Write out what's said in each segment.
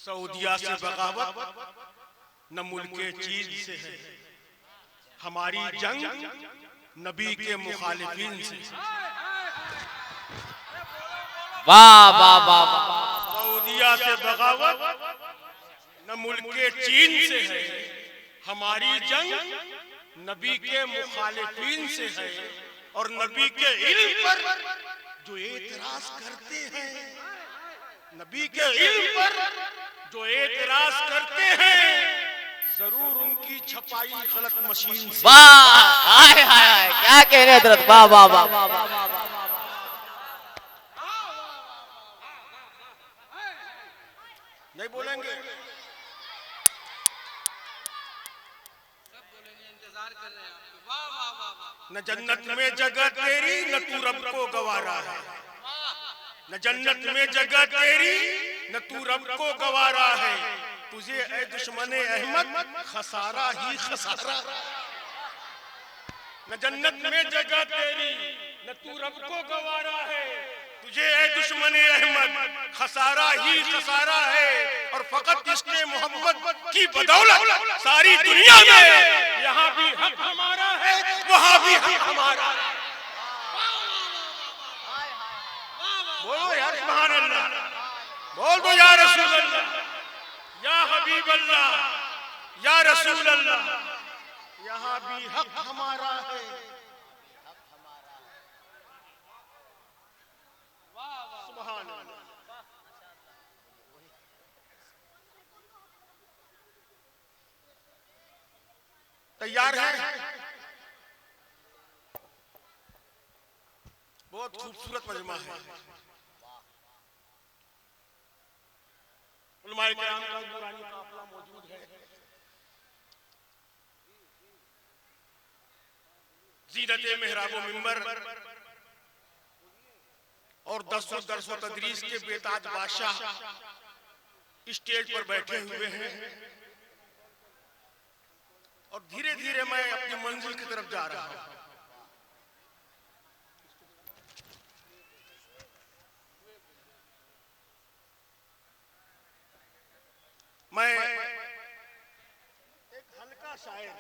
सऊदिया से बगावत न मुल्के चीन से है, हमारी जंग नबी के मुखालिफिन से। वाह वाह वाह वाह। सऊदिया से बगावत न मुल्के चीन से है, हमारी जंग नबी के मुखालिफिन से है। और नबी के इल्म पर जो एतराज करते हैं, नबी के इल्म पर जो एतराज करते हैं, जरूर उनकी छपाई गलत मशीन से। वाह हाय हाय क्या कह रहे हजरत, वाह वाह वाह। नहीं बोलेंगे? न जन्नत में जगह तेरी न तू रब को गवारा है, न जन्नत में जगह तेरी न तू रब को गवारा है। तुझे ऐ दुश्मने अहमद खसारा ही खसारा। न जन्नत में जगह तेरी न तू रब को गवारा है, तुझे ऐ दुश्मने अहमद खसारा ही खसारा है। और फकत इसके मोहब्बत की बदौलत सारी दुनिया में यहाँ भी हक हमारा है, वहाँ भी हक हमारा है। बोलो यार सुभान अल्लाह, बोल दो या रसूल अल्लाह, या हबीब अल्लाह, या रसूल अल्लाह। यहाँ भी हक हमारा है। सुभान अल्लाह। तैयार है? बहुत खूबसूरत मजमा है। उलमाए किराम का नूरानी काफिला मौजूद है। ज़ीनत मेहराब मिंबर और दरसो तदरीस के बेताज बादशाह स्टेज पर बैठे हुए हैं। और धीरे धीरे मैं अपनी मंजिल की तरफ जा रहा हूं। मैं एक हल्का शायर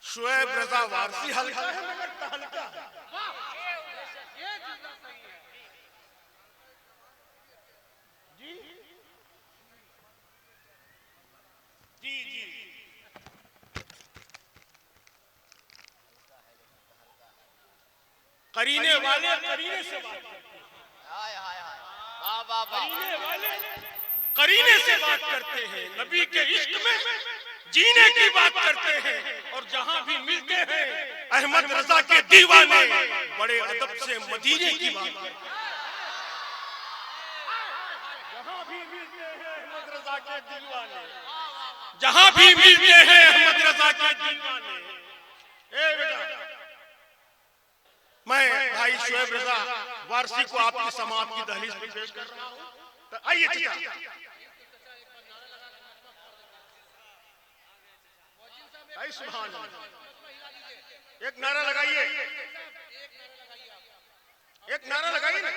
शुएब रजा वारसी, हल्का है मगर हल्का है। जी जी जी करीने वाले करीने से बात करते हैं। करीने वाले करीने से बात करते हैं, नबी के इश्क में जीने की बात करते हैं। और जहां भी मिलते हैं अहमद रजा के दीवाने बड़े अदब से मदीने की बात करते हैं। जहां भी मिलते हैं अहमद रजा के दीवाने, जहां भी मिलते हैं अहमद रजा के दीवाने। ए बेटा, मैं भाई शुएब रजा वारसी को आपकी समात की दहलीज पर पेश कर रहा हूं। तो आइए चाचा, भाई सुभान अल्लाह, एक नारा लगाइए, एक नारा लगाइए ना।